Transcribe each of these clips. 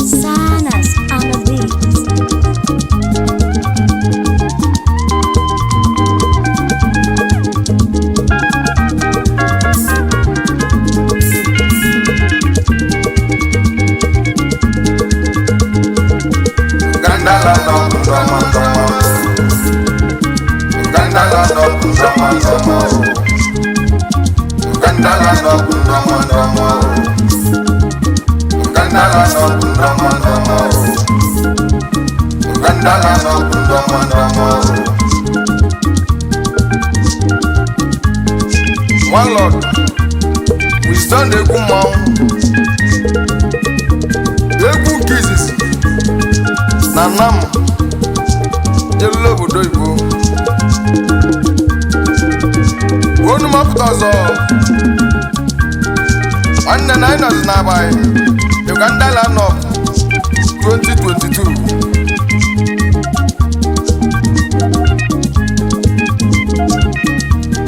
Sanas on the beat. One Lord, Wisdom egwu mmanwụ, egwu kizis na nam elu obodo Igbo. Onu mapụta ọzọ, nwanne na anyị nọzi n'abalị Uganda Land of 2022.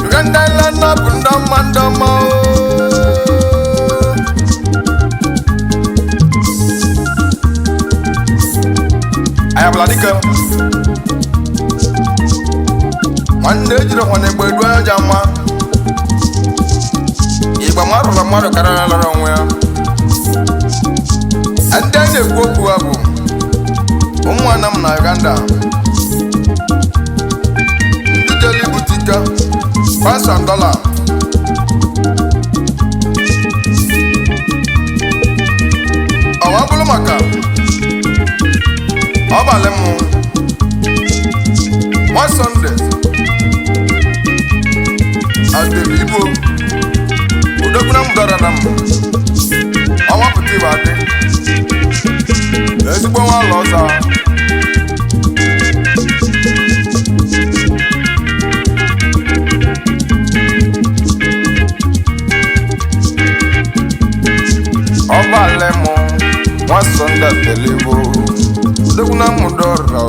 Uganda Land of ndọma ayabala dike nwanne ejiri ọkwana egbe edu anya jama igba marụrụ mmadụ karịa lara onwe ya. Ndị anyị na-ekwu okwu ha bụ ụmụnna m na Uganda, ndị jeli butika $500 ọwa bụrụ maka ọbalị m nwa Sọnde adịrị Igbo udokwuna m dọrọ na m ọnwa pụta ibe adị ezigbo nwa ụlọ ọzọ ọbalị m nwa Sọnde adịrị Igbo udokwuna m dọrọ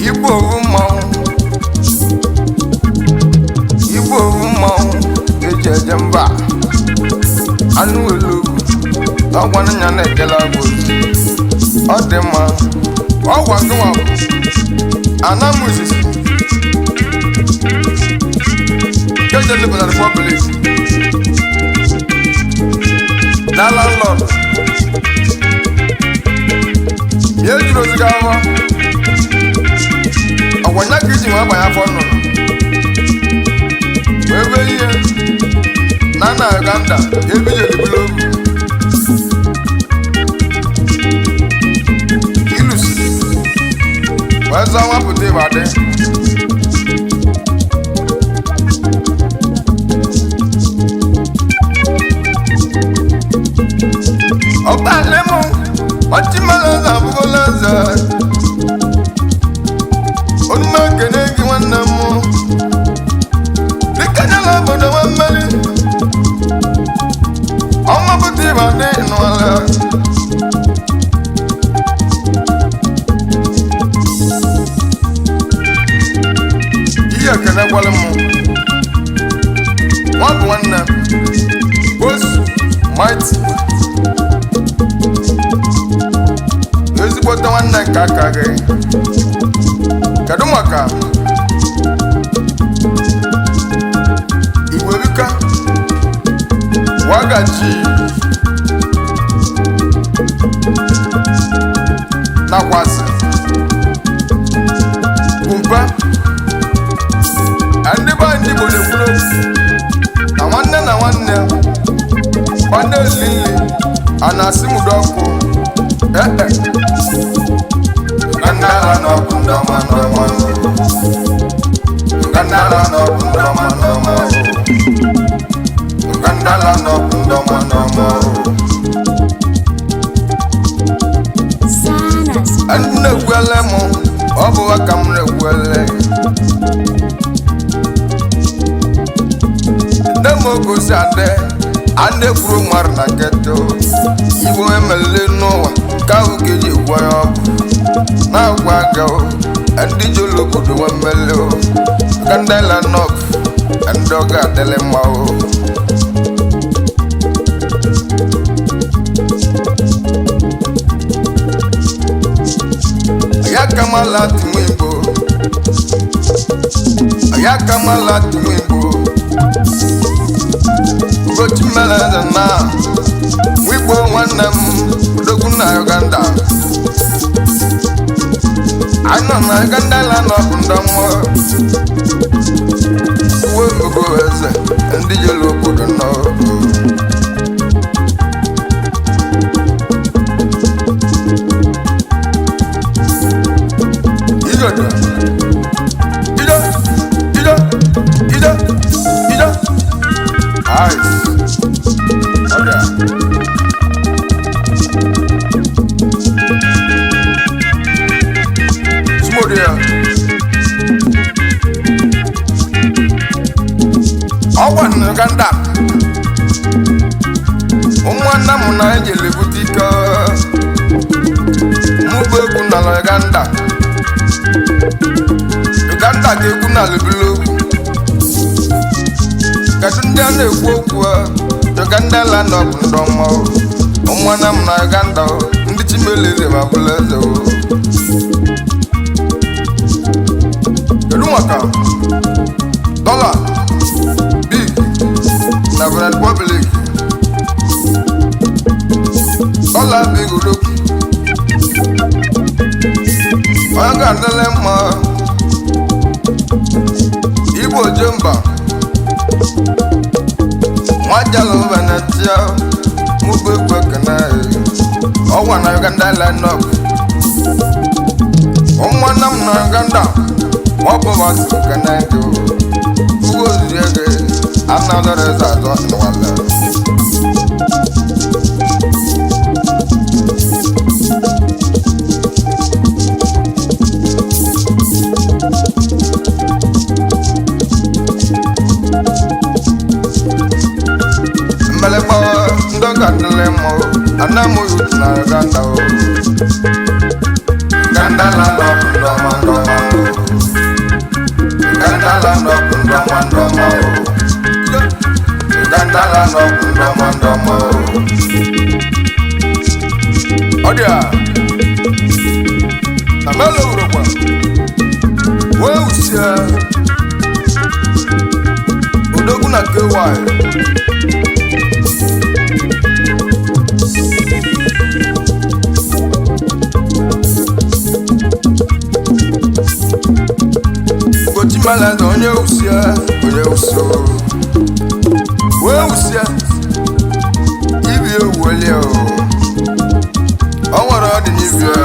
Igbo owu mmanwụ eji eje mba anụ elu ọgwanụ ya na-ekele agwụ ọ dị mma ọgwa gịnwa bụ anamụzizi keje Benin Republic na landlord ya ejiri oziga ahụ ọgwanya ka iji nwa agbanye afọ nnụnụ wee wee ihe na Uganda ebije ebule ogu ilus wee zọọ nwapụta ịbadị ọbalị m ọchịmalaza abụgola eze onume ekene gị nwanne m dịka nyela obodo nwa mmeri ọmapụta ịbadị n'ụwa ihe ekene gwara m nwa bụ nwanne Boss Mighty ezigbote nwanne nke aka gị. Kedu maka Igwerika Wagachi nakwasị Kumpa ndị be anyị Igbo na-ekwuru na nwanne na nwanne ọ na-elili a na-asị mụdo ọkụ Uganda Land of ndọma Uganda Land of ndọma Uganda Land of ndọma Sanas ndị na-egwele m ọ bụ aka m na-egwele ndị m ogosi adị a na-ekwuru mmadụ na geto Igbo emelele n'ụwa ka ahụ ga-eji egwu ya ọbụ na-agwa aga ndị ji ụlọ obodo nwe mmele Uganda Land of ndị ọ ga-adịlị mma Ayakamala Timwimbo, Ayakamala Timwimbo, Gochimela na Wibo Wanam, Doguna Uganda. I know my Uganda land up in the more. Work goes and the yellow put on. Uganda, umwana munajele butika, mube kuna Uganda, Uganda ke kuna lebelo, katundia ne kuokua, Uganda land up ndomo, umwana muna Uganda, ndichimele mabuleze. Kedumaka, dollar. National public all I big look I got the lemma Ibo Jumba Majalo Venetia Mube Quakanai Oh one Uganda line up Oh one I'm Uganda What about can I do Who was the another is I don't know what love. Melepo, don't got the lemo, and I'm with Uganda. Uganda land up, Uganda land up, Uganda land up, Odia, Amelo Europa, Wosia, Udoguna Kewai, Gochimala Donya Usia, Oya Uso. Wosia, if you will, I want to give you.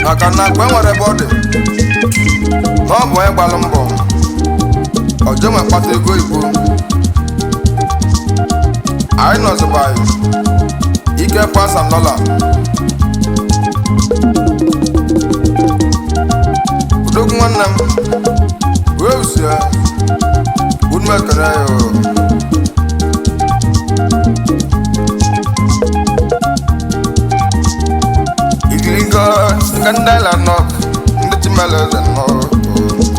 I cannot go about it. No boy, Balumbo. Or German party go. I know the buy. He can pass $1. Look one them. Wosia. Good Macarayo. Candela knock, the Timalas and more.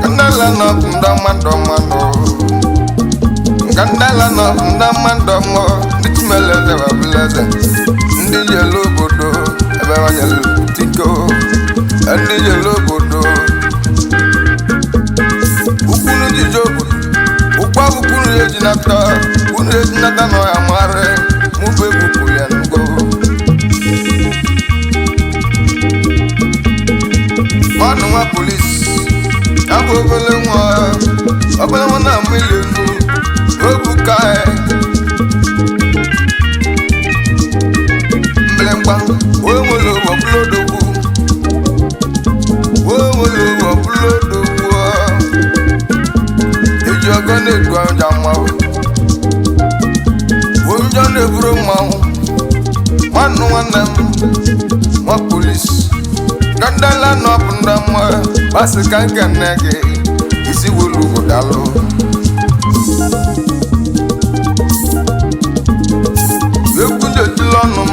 Candela knock, Damando. Candela knock, Damando, the Timalas ever pleasant. The yellow bodo, ever yellow tico, and the yellow bodo. Ukunu Jobu, Upabu Kunajinata, Kunajinata no Amare, Mube Bukuyan go. Manuma police, Abu Belema, Abelana million, Obukai, Blemba, Womolo of Blodobu, Womolo of Blodobu. If you're gonna go down, won't you never know? One them, one police. Gandala no pundama, basika kanege, isi wulu godalo. Wekunje tilonum,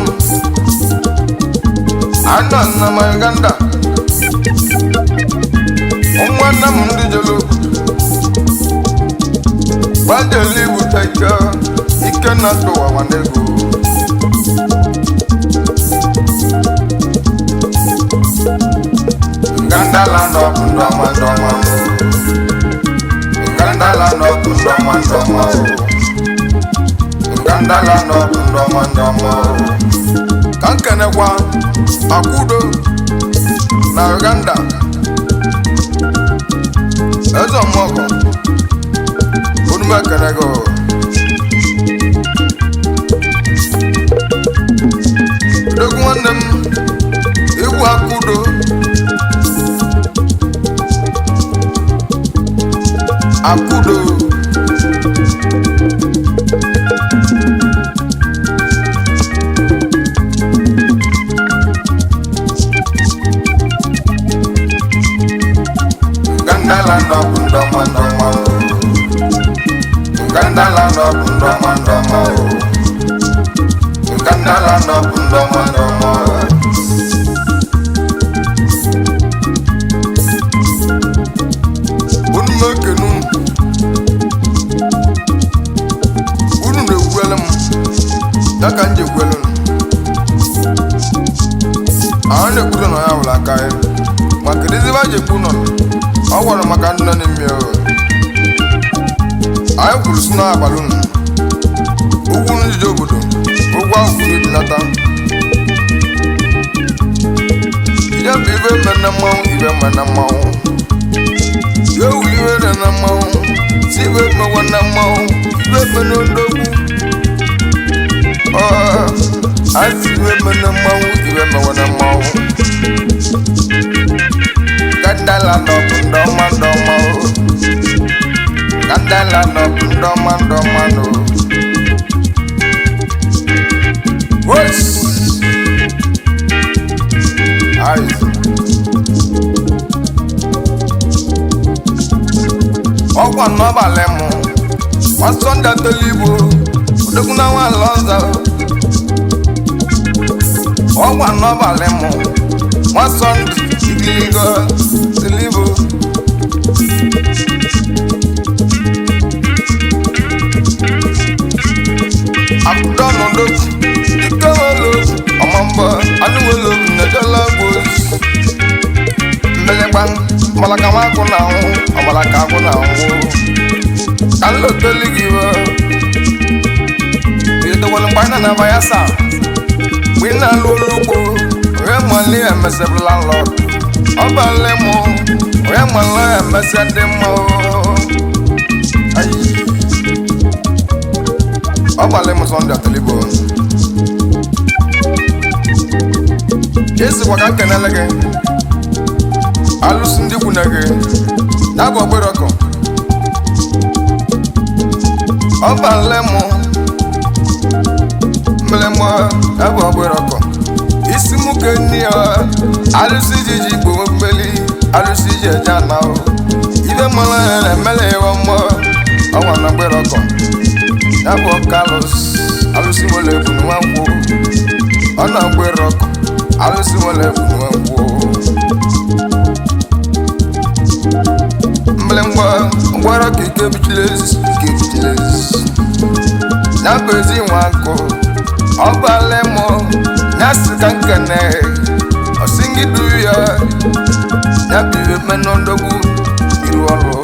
anana Uganda. Omwana mundi jolo, bajeli butaka, ikana to wanego. Ugandala no ndoma ndoma Ugandala no ndoma ndoma Ugandala no ndoma ndoma Kankene kwa akudo na Uganda Ezo moko Onume kenego Dogu nwannem egwu akudo akudo Ugandala no ndoma ndoma Ugandala no ndoma ndoma Ugandala no ndoma ndoma Unmekenu Unu na-egwuelem Daka nje gwelem Ahụ na-ekwuru na ya wụla aka ya Maka ediziba jekwu nọ Ọ gwara maka ndị nọ n'ime ya Anyị kwuru si na abalị unu Ugwu njide obodo Ụgwọ ahụ kwuru edinata Ihe bụ ibe mmenne mmanwụ ibe mmenne mmanwụ Yewu iwe na mmanwụ Si ibe mmewe na mmanwụ Ibe mmenne ndogwu Anyị si ibe mmenne mmanwụ ibe mmewe na mmanwụ Ugandala no ndoma ndoma Ugandala no ndoma ndoma no Wes Ai Ọkwa n'ọbalị mụ Wasọnda tolibo Odogwu na nwa alọza Ọkwa n'ọbalị mụ Wasọnda igiligo tolibo Abdon odogwu Ike welo Ọmọmbọ Anụwelo Nnejala gbos Mbelegban Malaka makụ na ahụ Amalaka agwụ na ahụ Kanlo toli gị wo Idowelu mgbana na bayasa Wina lulugbo Oye mwali emesebula landlord Ọbalị mụ Oye mwali emese dị mụ Ayi Ọbalị mụ Sunday Atelibo Kesi kwa ka nkenele gị Alụsị ndị kwune gị N'abụ ogbere ọkụ Ọbalị mụ Mmele mụ N'abụ ogbere ọkụ Isi mụ ke nni ya Alụsị jiji gbo mmeli Alụsị ji eje ana o Ibe mụla ya na-emele ya mmụọ Ọgwa na ogbere ọkụ N'abụ Carlos Alụsị nwere ebu nwa nkwụ Ọ na ogbere ọkụ Alụsị nwere ebu nwa nkwụ Mmele ngwara ka ike bichilezi Na bezi nwa nkụ Ọbalị mụ Nyasị ka nkene Osingi du ya Ya bibe mmenụ ndogwu Iru ọrụ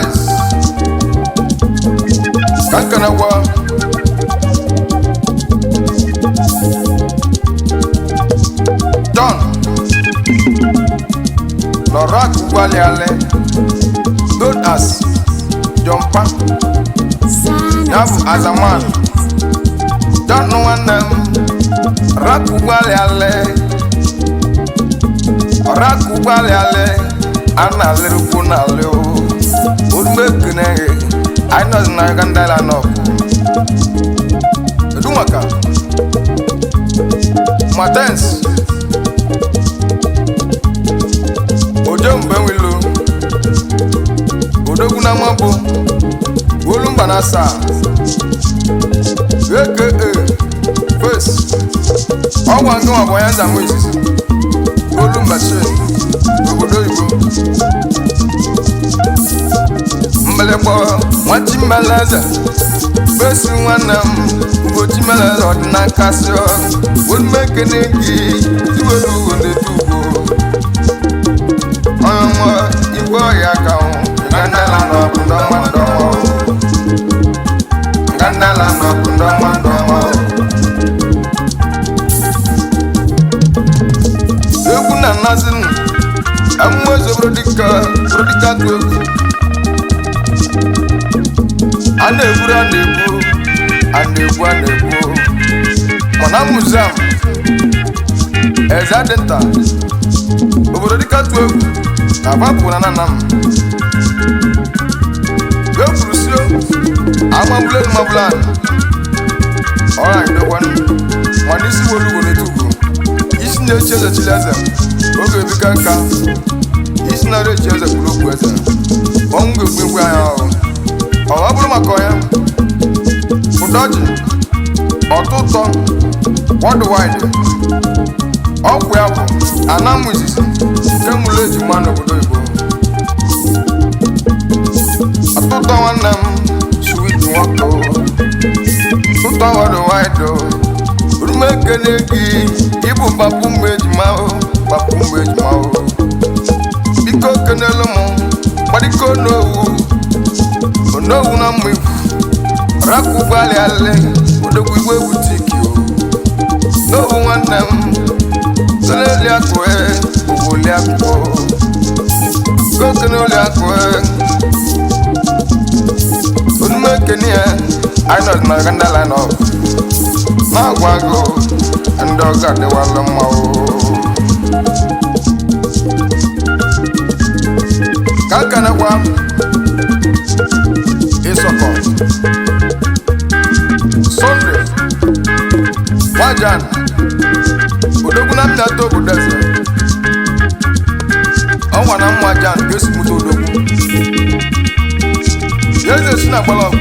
Ice Kankana kwa John Lorak Wale Ale Good as Jompa Yabu as a man Don't know one them Raku Wale Ale Raku Wale Ale Ana little kuna leo Udmekene I know na Ugandala no Dumaka Matens Ojombe wilo Odogwu na mabo Olumba na sa Face Ọgwa nke nwa bụ ya nza Moses Olumba che Obodo Igbo Mbelekpo Wachimeleze besi nwanne m Ugochimeleze ọdịnakasị Wonmekene gị Iwelu ugonetugo Ọnwụ igwe ọya ka Ngandala n'ọkụ ndọma ndọma Ngandala n'ọkụ ndọma ndọma Egwu na nazin Amwezo brodika tu egwu Ana-egwu Mana museum Ezadenta Obodo dịka tu egwu Na papụ na nanam Wepụrụsio Amabule mabulan Ọra idokwan Mana isi wolugo n'etugo Isi na-echi eze chileze Oge ebika nka Isi na-echi eze kwuru okwu eze Ọnwụ ga-egbu anya ahụ Ọ bụrụ maka ya Ụdọji Ọtụtọ Worldwide Ọkwụ ya bụ Anamụ izizi Nke mụlụ eji mma n'obodo Igbo Ọtụtọ nwanne m Sweet nwoke Ụtọ worldwide Urumekene gị Ịbụ papu mgbe ejima Papu mgbe ejima Biko kenelu mụ Gbadiko n'owu Onowu na mmu ifu Raku gbali ale Odogwu igwe butiki Nowu nwanne m Toleli akwe Ogoli akwo Kokene oli akwe Onumekene ya Ainot na Ngandala no Na agwago Ndoga de wala mma Kankana kwa Isoko Sunday Wajan Odogwu na mnato budeze Ọnwa na mwajan Gesi muto odogwu Yeze sina balọgwu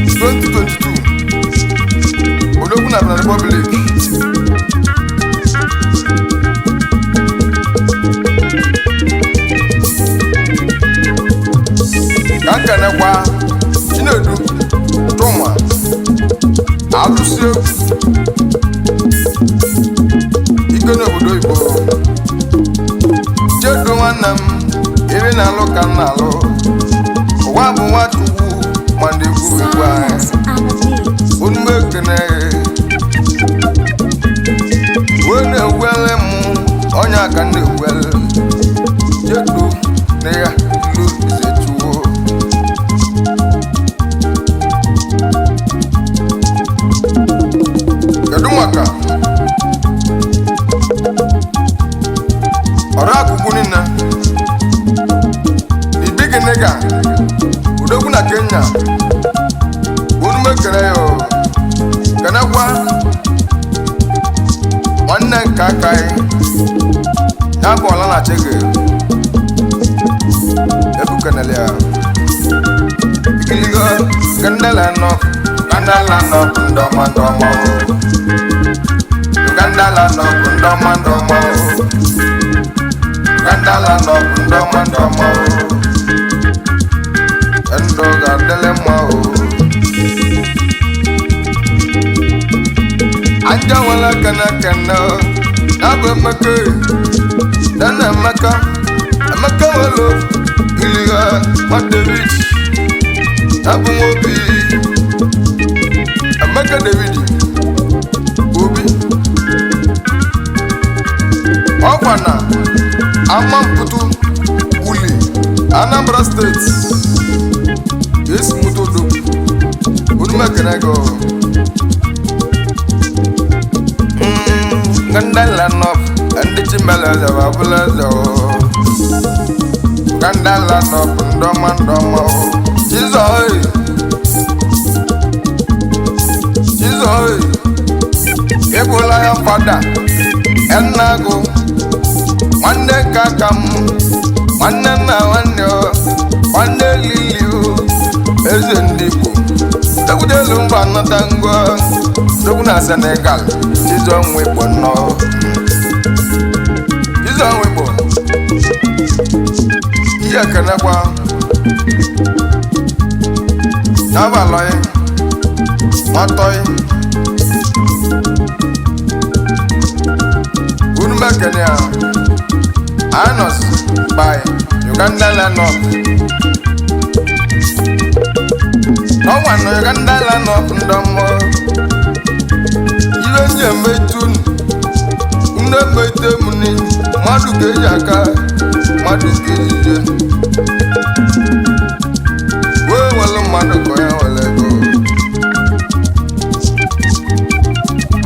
2022 Odogwu na Benin Republic Kankana kwa Chinedu Toma Alụsị egwu Ike n'obodo Igbo Chedo nwanne m Iri na-alụ ka m na-alụ Ụwa bụ Nwachukwu Ma ndị egwu egwu anyị Onumekene Wee na-ewele m Onye aka na-ewele Chedo na ya Ilu izetuwo Maka ọrụ akụkụ niile Ibigi nega Udogwu na Kenya Onumekene yo Kenekwa Nwanne nke aka Ya bụ ọla na chege Ebukenele ya Ikiligo Ngandala no Ndọma ndọma Ngandala no ndọma ndọma Ngandala no ndọma ndọma Ndoga dele mma Anja wala kana Nabu emeke Dana emeka walo Iliga David Nabu mobi Emeka David Obi Ọkwana Amamputu Uli Anambra State Esi mutodo Onumekene go Ngandala no Ndi chimeleze wabuleze Ngandala no Ndoma ndoma Chizoi Ebola ya fada Enago Nwanne kakam Nwanne na nwanne Nwanne liliu Eze ndiku Dogudelu mba natango Dogu na Senegal Chizo mwipo no Chizo mwipo Iya kanakwa Nabaloi, Matoi, Unmakania, Anos by Uganda land of. No one Uganda land of Ndomo. Even Yambetun, Unambetemuni, Madukejaka, Madukej. Well, Madukoya will go.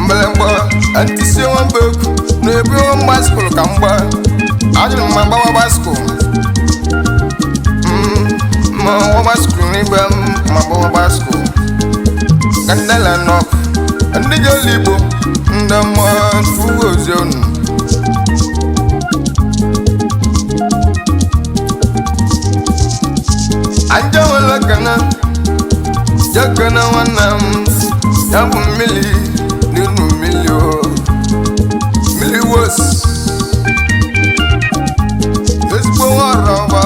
Mbelembo, Antisian book, Nebula Basco, Kamba. I don't remember Basco. Basco, my Boba Basco. Candela knock, and the Jolibo, the more true zone. I don't look at them. Jakana wanam, yabu mili, ninu milio, mili was. This boy ramba,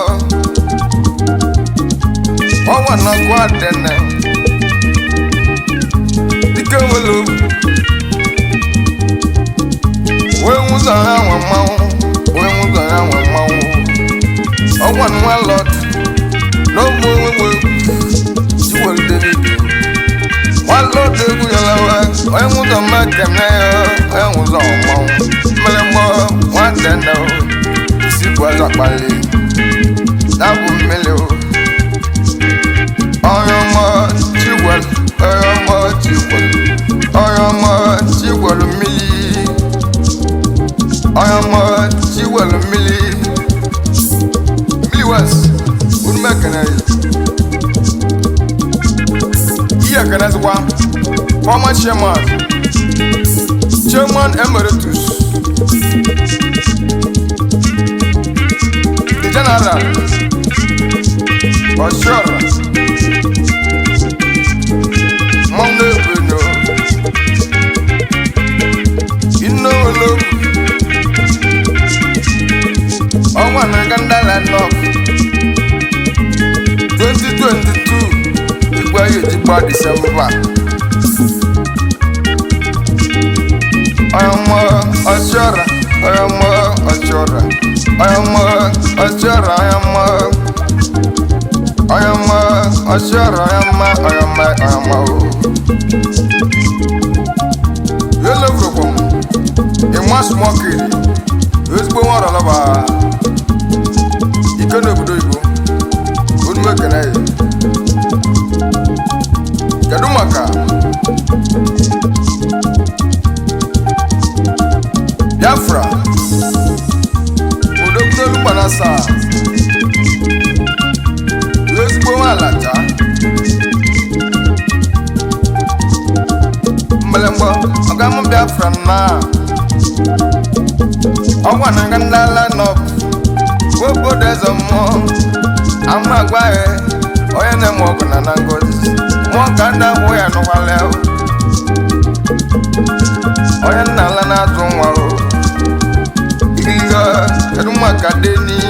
wawa na kwa dene. Dikawelu, we muza ya wamau, we muza ya wamau. Wawa nwa lot, no more. One load the Guyala, I was a macanayo, I was on Mount Melamore, one then no, see was up my league. That would mellow. I am she was, I am she was me. I am she was me. Me was, would mechanize. As one former chairman emeritus, the general, for sure, Monday Bruno, you know, look, oh, one Uganda land of 2022. Where you did December? I am a shora, I am a shora, I am a shora, I am a shora, I am you love them. You must mock it. Who's born all over? You can't do it. Good work, and I. Kadumaka Biafra Udokulu Panasa Yosbo Alata Mbelembo Magamu Biafra na Awana Gandala no Wobo Dezomo Amagwae Oyene Moguna Nangozi Mwakanda boya no waleo Oya nala na zonwaro Iga Kadumaka deni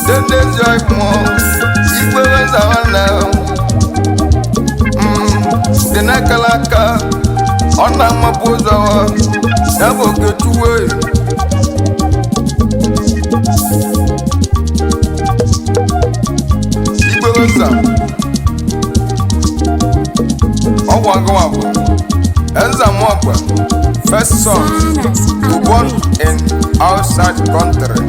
Dende joy mo Igwe weza waneo Dena kalaka Ona mabuza wa Yabo ketuwe Igwe weza First son born in outside country.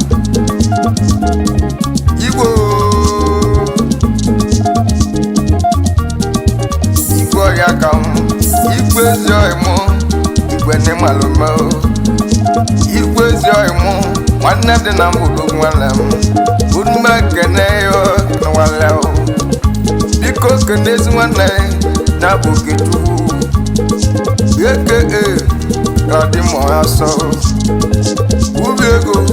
Igbo yakam Igbo zoimo Igbo ne malumo Igbo zoimo Wanne de na mbudu nwalem Unma keneyo nwaleo Biko kenezi wanne na bukitu Yeke Kadi mo aso Ubiego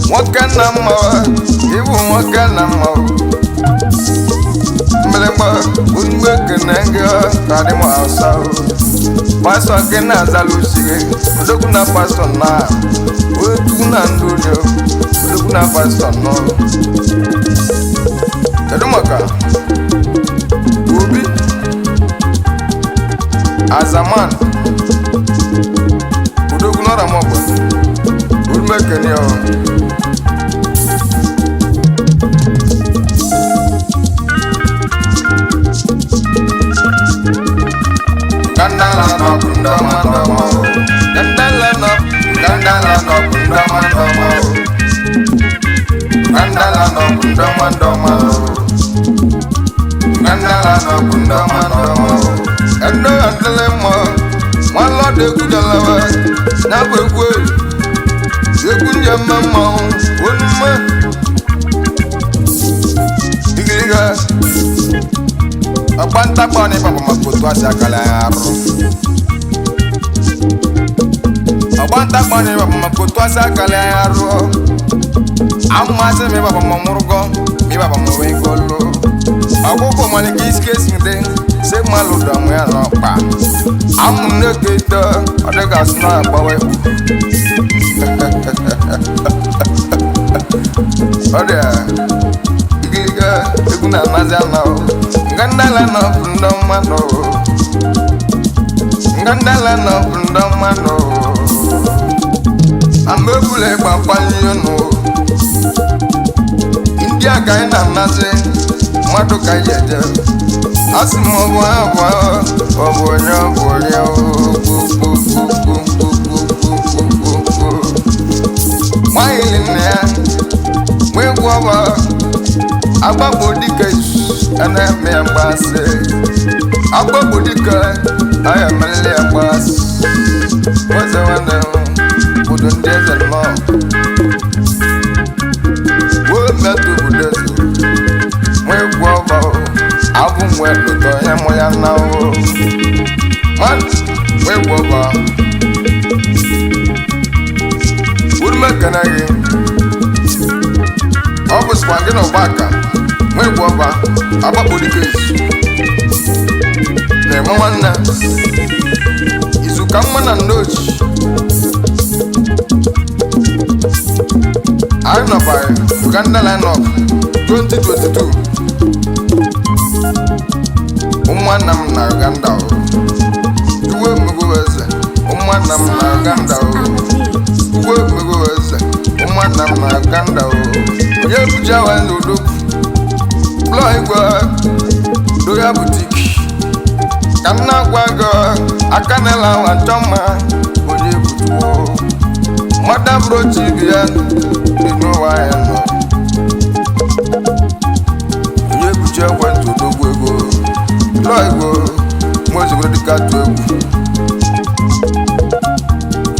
Mwakana mawa Ibu mwakana mawa Mbelemba Unme kenenge Kadi mo aso Paso kena zalushige Udoku na paso na Udoku na ndulio Udoku na paso no Kadumaka as a man udogunora mobo ulmekeni o Gandala no kundama ndama Gandala no kundama ndama Gandala no kundama ndama Gandala no kundama ndama Endo andele mo Mwalo de kudalawa Nyabwe kwe Yekunje mama Wonuma Igiliga Abanta bani papa makoto asakala yaro Abanta bani papa makoto asakala yaro Amase me papa mamurgo me papa mawengolo Akoko mali kiskesinde se malu damu ya nopa Amune keta adega sna bawe Oda Igiliga eguna nazana Gandala no kundamano Gandala no kundamano Amebule papanyono India kaina nase Madu kayeje Asimo bonya Mailinea Mweguwa Ababodika Ana me ambase Ababodika I am a ambas What's a wonder Wouldn't desert more Would not do this Where guava Album where to go him now Man Where guava Would make an again Office wagon of Baka Mwe guava, ababodika Nemo wana Izuka mwana ndochi Arno by Uganda line-up 2022 Umwana mna Uganda Tuwe mguweze Umwana mna Uganda Tuwe mguweze Umwana mna Uganda Oye kujawa nduduku Bloigwa Doya boutique Kana gwaga Akanela wantoma Oye butuo Mada brochi bian Ino wayano Oye bucha wanto dogwego Bloigwa Mwezi kudika tuegu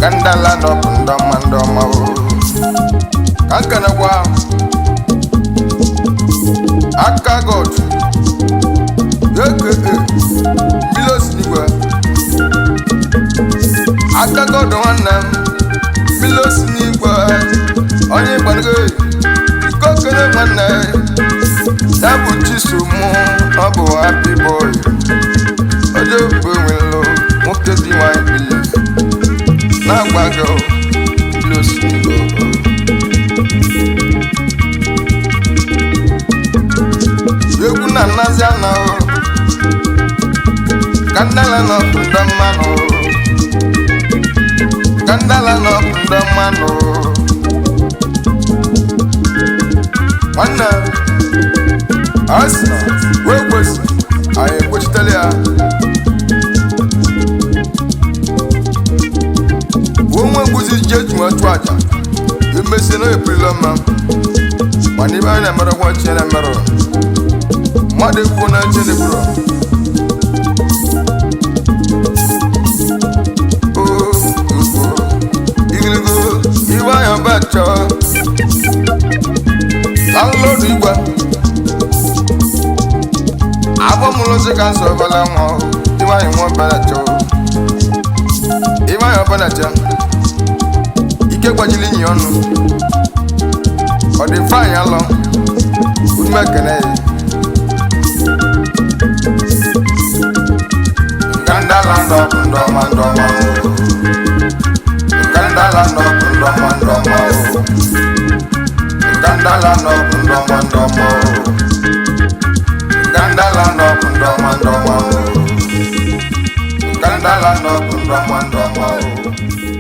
Kandala no kundama ndoma Kankana kwa Aka God Milos niwa Aka God wanam Milos niwa Onye bange Ikokere wana Dabu chisumu Obu happy boy Ojo bwelo Moke diwa ibili Na gwago Milos niwa Yeguna naziana o Gandala no kundamano Gandala no kundamano Wana Asna Wegwesi Aye kuchitalia Womwe guzi jeju watuaja Yumese no eprilama Maniba na mero kwa chena mero Made kuna chene bro Igiligo Iwa ya bacho Lalo digwa Abo mulo se kanso bala mo Iwa ya mwa balacho Iwa ya balacho Ike kwa jili nyonu Ode fanya lo Udme kene Gandala no kundoma ndoma Gandala no kundoma ndoma Gandala no kundoma ndoma Gandala no kundoma ndoma n'ala n'ọbụ ndọma ndọma o